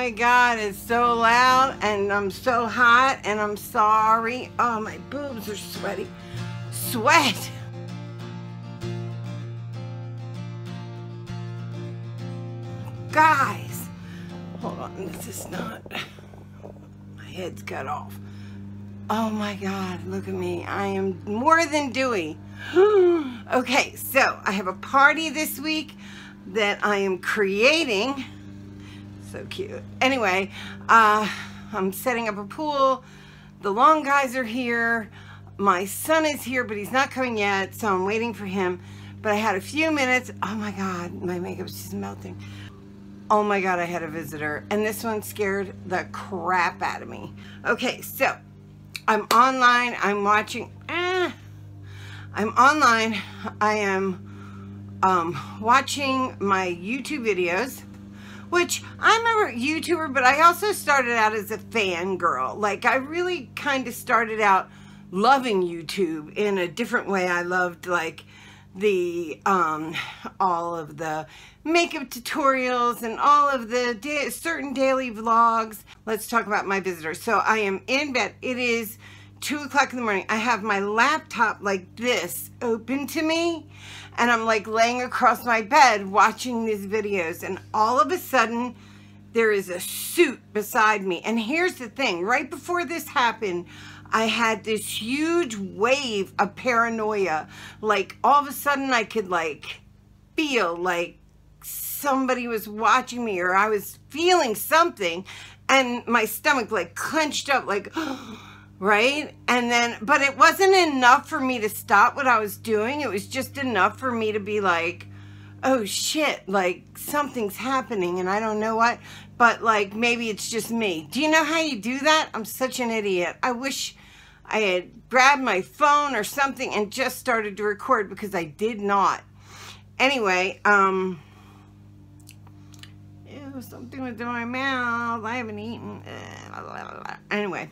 my God, it's so loud and I'm so hot and I'm sorry. Oh, my boobs are sweaty. Sweat. Guys, hold on, this is not, my head's cut off. Oh my God, look at me. I am more than dewy. Okay, so I have a party this week that I am creating. So cute. Anyway, I'm setting up a pool. The long guys are here. My son is here, but he's not coming yet, so I'm waiting for him. But I had a few minutes. Oh my God, my makeup's just melting. Oh my God, I had a visitor, and this one scared the crap out of me. Okay, so I'm online. I'm watching. I'm online. I am watching my YouTube videos, which I'm a YouTuber, but I also started out as a fangirl. Like, I really kind of started out loving YouTube in a different way. I loved, like, the all of the makeup tutorials and all of the certain daily vlogs. Let's talk about my visitor. So I am in bed. It is 2 o'clock in the morning. I have my laptop like this open to me, and I'm like laying across my bed watching these videos, and all of a sudden there is a suit beside me. And here's the thing, right before this happened, I had this huge wave of paranoia. Like, all of a sudden I could like feel like somebody was watching me, or I was feeling something, and my stomach like clenched up, like, right? And then, but it wasn't enough for me to stop what I was doing. It was just enough for me to be like, oh shit, like something's happening and I don't know what, but like maybe it's just me. Do you know how you do that? I'm such an idiot. I wish I had grabbed my phone or something and just started to record, because I did not. Anyway, ew, something was in my mouth. I haven't eaten. Anyway,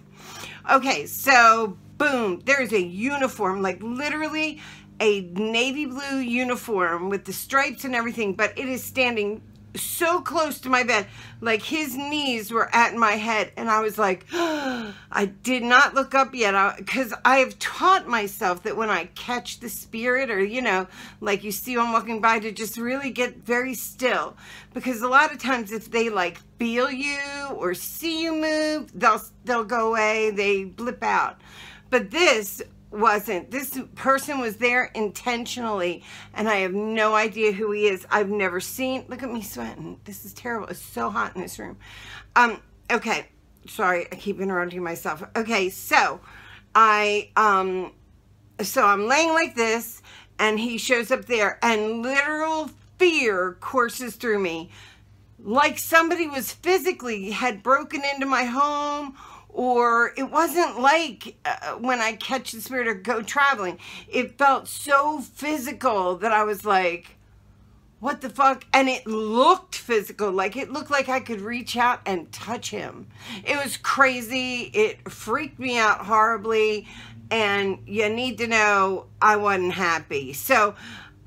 okay, so boom, there's a uniform, like literally a navy blue uniform with the stripes and everything, but it is standing so close to my bed, like his knees were at my head, and I was like, I did not look up yet, because I have taught myself that when I catch the spirit, or you know, like you see one walking by, to just really get very still, because a lot of times if they like feel you or see you move, they'll go away, they blip out. But this wasn't. This person was there intentionally, and I have no idea who he is. I've never seen. Look at me sweating. This is terrible. It's so hot in this room. Okay, sorry, I keep interrupting myself. Okay, so I'm laying like this, and he shows up there, and literal fear courses through me, like somebody was physically had broken into my home. Or it wasn't like when I catch the spirit or go traveling. It felt so physical that I was like, what the fuck? And it looked physical. Like, it looked like I could reach out and touch him. It was crazy. It freaked me out horribly. And you need to know I wasn't happy. So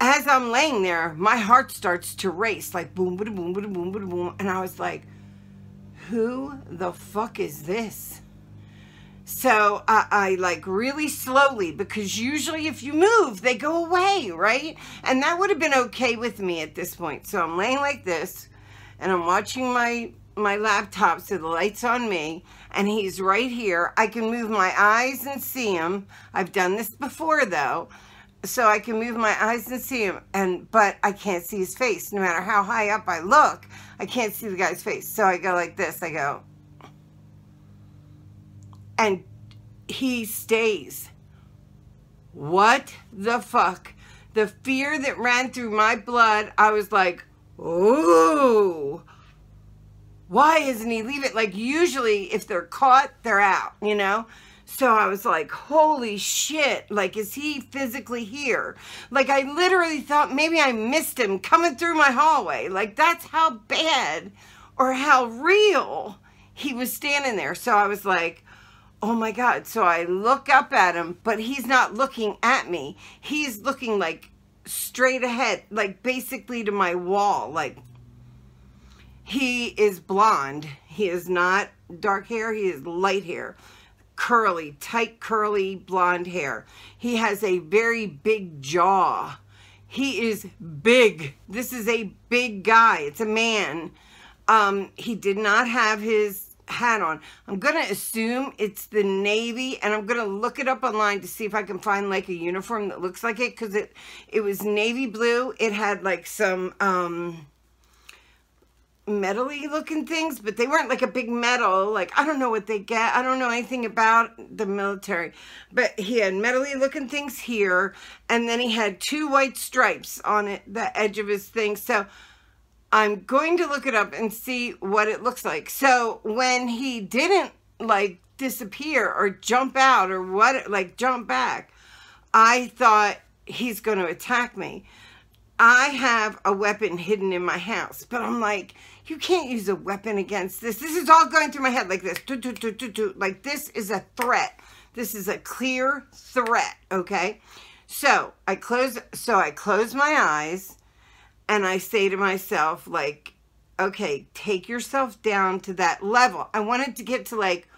as I'm laying there, my heart starts to race. Like, boom, boom, boom, boom, boom, boom, boom. And I was like, who the fuck is this? So I like really slowly, because usually if you move, they go away, right? And that would have been okay with me at this point. So I'm laying like this, and I'm watching my laptop, so the light's on me, and he's right here. I can move my eyes and see him. I've done this before though. So I can move my eyes and see him, but I can't see his face. No matter how high up I look, I can't see the guy's face. So I go like this, I go, and he stays. What the fuck? The fear that ran through my blood, I was like, ooh, why isn't he leaving? Like, usually if they're caught, they're out, you know? So I was like, holy shit, like, is he physically here? Like, I literally thought maybe I missed him coming through my hallway. Like, that's how bad or how real he was standing there. So I was like, oh my God. So I look up at him, but he's not looking at me. He's looking like straight ahead, like basically to my wall. Like, He is blonde. He is not dark hair. He is light hair. Curly, tight, curly, blonde hair. He has a very big jaw. He is big. This is a big guy. It's a man. He did not have his hat on. I'm going to assume it's the Navy, and I'm going to look it up online to see if I can find like a uniform that looks like it, because it was navy blue. It had like some metally looking things, but they weren't like a big metal. Like, I don't know what they get. I don't know anything about the military, but he had metally looking things here, and then he had 2 white stripes on it, the edge of his thing. So I'm going to look it up and see what it looks like. So when he didn't like disappear or jump out or what, like jump back, I thought he's going to attack me. I have a weapon hidden in my house, but I'm like, you can't use a weapon against this. This is all going through my head like this. Like, this is a threat. This is a clear threat, okay? So I close my eyes, and I say to myself, like, okay, take yourself down to that level. I wanted to get to like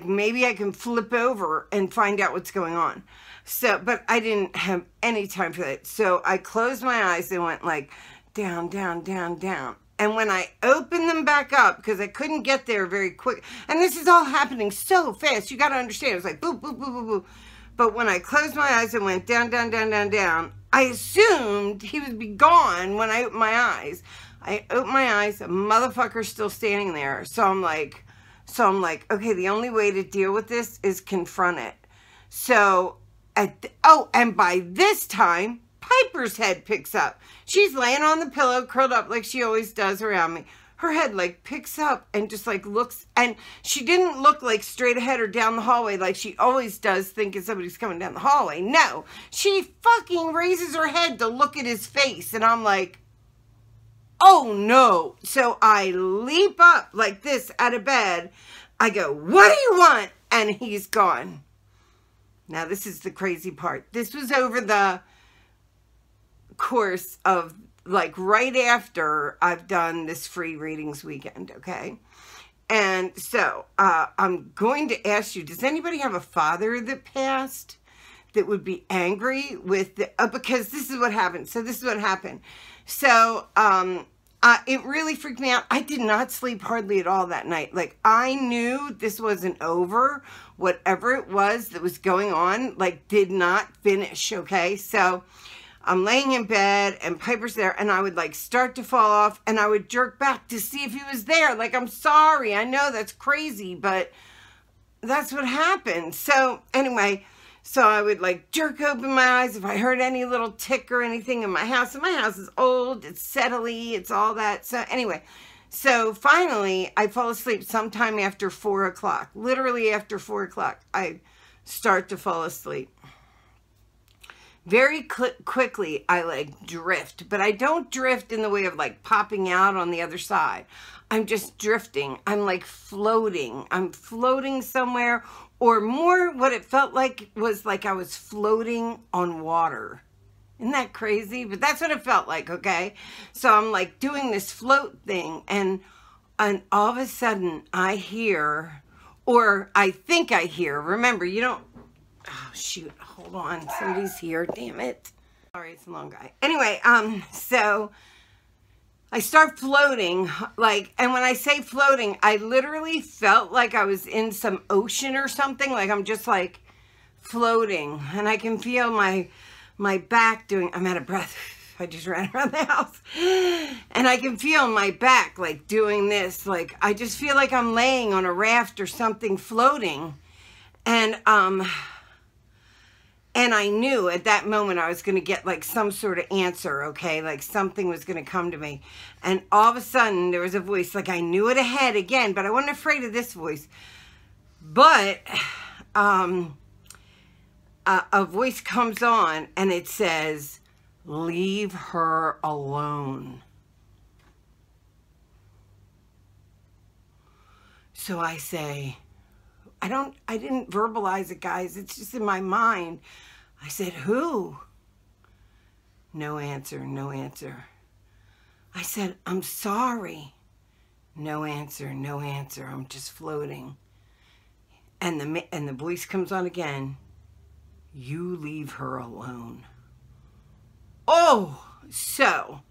maybe I can flip over and find out what's going on. So, but I didn't have any time for that. So I closed my eyes and went like down, down, down, down. And when I opened them back up, because I couldn't get there very quick, and this is all happening so fast, you got to understand, it was like boop, boop, boop, boop, boop. But when I closed my eyes and went down, down, down, down, down, I assumed he would be gone when I opened my eyes. I opened my eyes, a motherfucker's still standing there. So I'm like, okay, the only way to deal with this is confront it. So, and by this time, Piper's head picks up. She's laying on the pillow, curled up like she always does around me. Her head like picks up and just like looks, and she didn't look like straight ahead or down the hallway like she always does, thinking somebody's coming down the hallway. No, she fucking raises her head to look at his face, and I'm like, oh no. So I leap up like this out of bed. I go, what do you want? And he's gone. Now this is the crazy part. This was over the course of like right after I've done this free readings weekend, okay? And so I'm going to ask you, does anybody have a father that passed that would be angry with the, because this is what happened. So this is what happened. So it really freaked me out. I did not sleep hardly at all that night. Like, I knew this wasn't over. Whatever it was that was going on, like, did not finish, okay? So I'm laying in bed and Piper's there, and I would like start to fall off, and I would jerk back to see if he was there. Like, I'm sorry. I know that's crazy, but that's what happened. So anyway, so I would like jerk open my eyes if I heard any little tick or anything in my house. And my house is old, it's settly, it's all that. So anyway, so finally I fall asleep sometime after 4 o'clock. Literally after 4 o'clock, I start to fall asleep. Very quickly, I like drift, but I don't drift in the way of like popping out on the other side. I'm just drifting. I'm like floating. I'm floating somewhere, or more what it felt like was like I was floating on water. Isn't that crazy? But that's what it felt like, okay? So I'm like doing this float thing, and all of a sudden I hear, or I think I hear, remember, you don't, oh shoot, hold on, somebody's here, damn it. Sorry, it's a long guy. Anyway, so I start floating, like, and when I say floating, I literally felt like I was in some ocean or something, like I'm just like floating, and I can feel my back doing, I'm out of breath, I just ran around the house, and I can feel my back like doing this, like I just feel like I'm laying on a raft or something floating, and I knew at that moment I was going to get like some sort of answer, okay? Like something was going to come to me. And all of a sudden there was a voice, like I knew it ahead again, but I wasn't afraid of this voice. But a voice comes on and it says, leave her alone. So I say, I didn't verbalize it, guys. It's just in my mind. I said, who? No answer, no answer. I said, I'm sorry. No answer, no answer. I'm just floating. And the voice comes on again. You leave her alone. Oh, so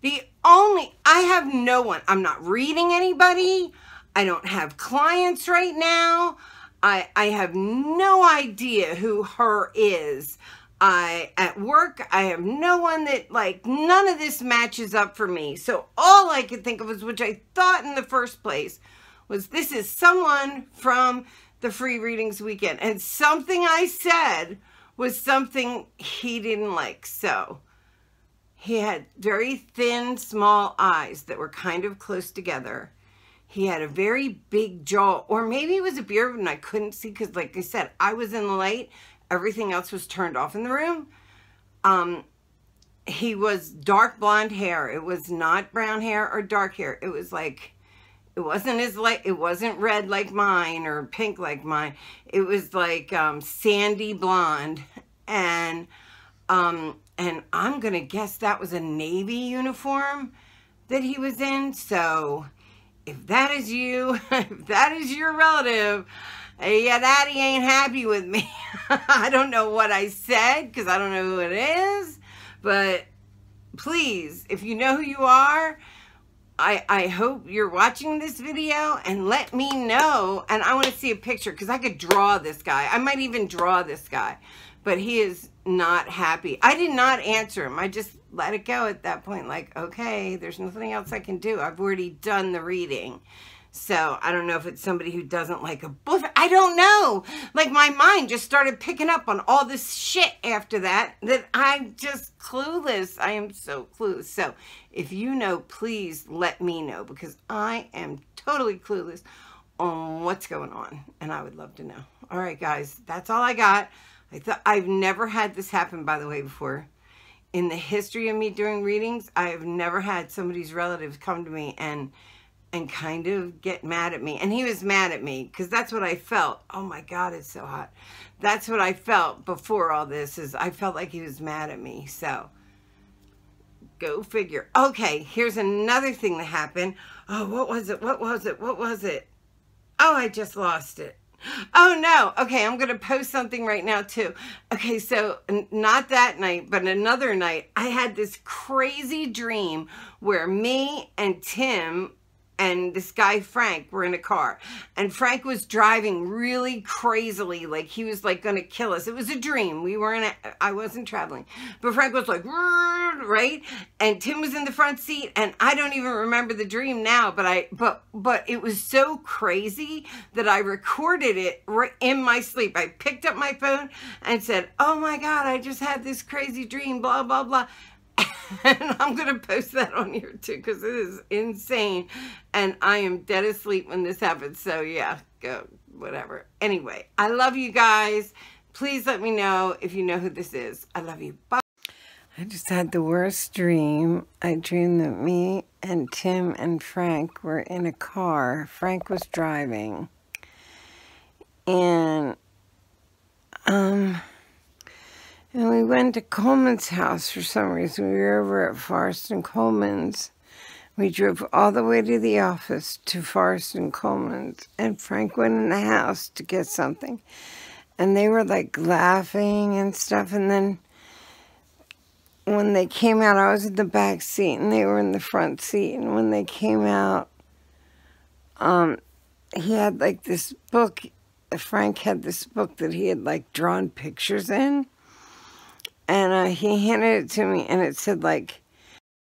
I have no one. I'm not reading anybody. I don't have clients right now. I have no idea who her is. At work, I have no one that, like, none of this matches up for me. So all I could think of was, which I thought in the first place, was this is someone from the free readings weekend. And something I said was something he didn't like. So he had very thin, small eyes that were kind of close together. He had a very big jaw, or maybe it was a beard and I couldn't see because, like I said, I was in the light. Everything else was turned off in the room. He was dark blonde hair. It was not brown hair or dark hair. It was like, it wasn't as light, it wasn't red like mine or pink like mine. It was like sandy blonde. And I'm going to guess that was a Navy uniform that he was in. So if that is you, if that is your relative, yeah, daddy ain't happy with me. I don't know what I said because I don't know who it is. But please, if you know who you are, I hope you're watching this video and let me know. And I want to see a picture because I could draw this guy. I might even draw this guy. But he is not happy. I did not answer him. I just let it go at that point. Like, okay, there's nothing else I can do. I've already done the reading. So I don't know if it's somebody who doesn't like a book. I don't know. Like my mind just started picking up on all this shit after that I'm just clueless. I am so clueless. So if you know, please let me know because I am totally clueless on what's going on. And I would love to know. All right, guys, that's all I got. I've never had this happen, by the way, before. In the history of me doing readings, I have never had somebody's relatives come to me and kind of get mad at me. And he was mad at me because that's what I felt. Oh my God, it's so hot. That's what I felt before all this, is I felt like he was mad at me. So go figure. Okay, here's another thing that happened. Oh, what was it? What was it? What was it? Oh, I just lost it. Oh no. Okay, I'm going to post something right now too. Okay, so not that night, but another night, I had this crazy dream where me and Tim and this guy Frank were in a car, and Frank was driving really crazily, like he was like going to kill us. It was a dream. I wasn't traveling, but Frank was like, right? And Tim was in the front seat, and I don't even remember the dream now, but it was so crazy that I recorded it right in my sleep. I picked up my phone and said, oh my God, I just had this crazy dream, blah, blah, blah. And I'm going to post that on here too because it is insane. And I am dead asleep when this happens. So yeah, go, whatever. Anyway, I love you guys. Please let me know if you know who this is. I love you. Bye. I just had the worst dream. I dreamed that me and Tim and Frank were in a car. Frank was driving. And we went to Coleman's house for some reason. We were over at Forrest and Coleman's. We drove all the way to the office to Forrest and Coleman's. And Frank went in the house to get something. And they were like laughing and stuff. And then when they came out, I was in the back seat and they were in the front seat. And when they came out, he had like this book. Frank had this book that he had like drawn pictures in. And he handed it to me, and it said, like,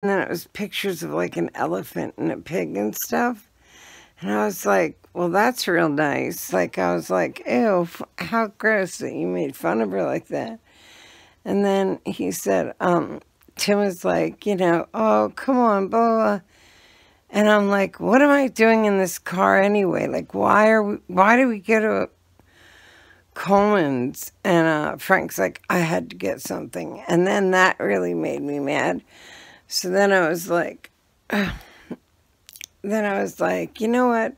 and then it was pictures of, like, an elephant and a pig and stuff. And I was like, well, that's real nice. Like, I was like, ew, how gross that you made fun of her like that. And then he said, Tim was like, you know, oh, come on, blah, blah. And I'm like, what am I doing in this car anyway? Like, why do we go to Coleman's? And Frank's like, I had to get something. And then that really made me mad. So then I was like, you know what?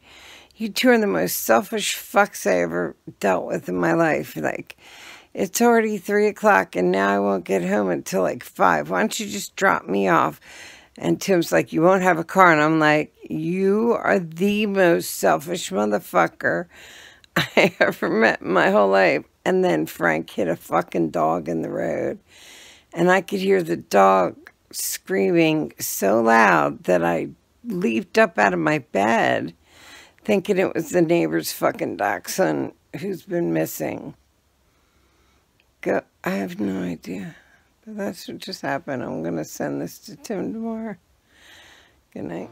You two are the most selfish fucks I ever dealt with in my life. Like, it's already 3 o'clock and now I won't get home until like 5. Why don't you just drop me off And Tim's like, you won't have a car. And I'm like, you are the most selfish motherfucker I ever met in my whole life. And then Frank hit a fucking dog in the road. And I could hear the dog screaming so loud that I leaped up out of my bed thinking it was the neighbor's fucking dachshund who's been missing. I have no idea. But that's what just happened. I'm going to send this to Tim tomorrow. Good night.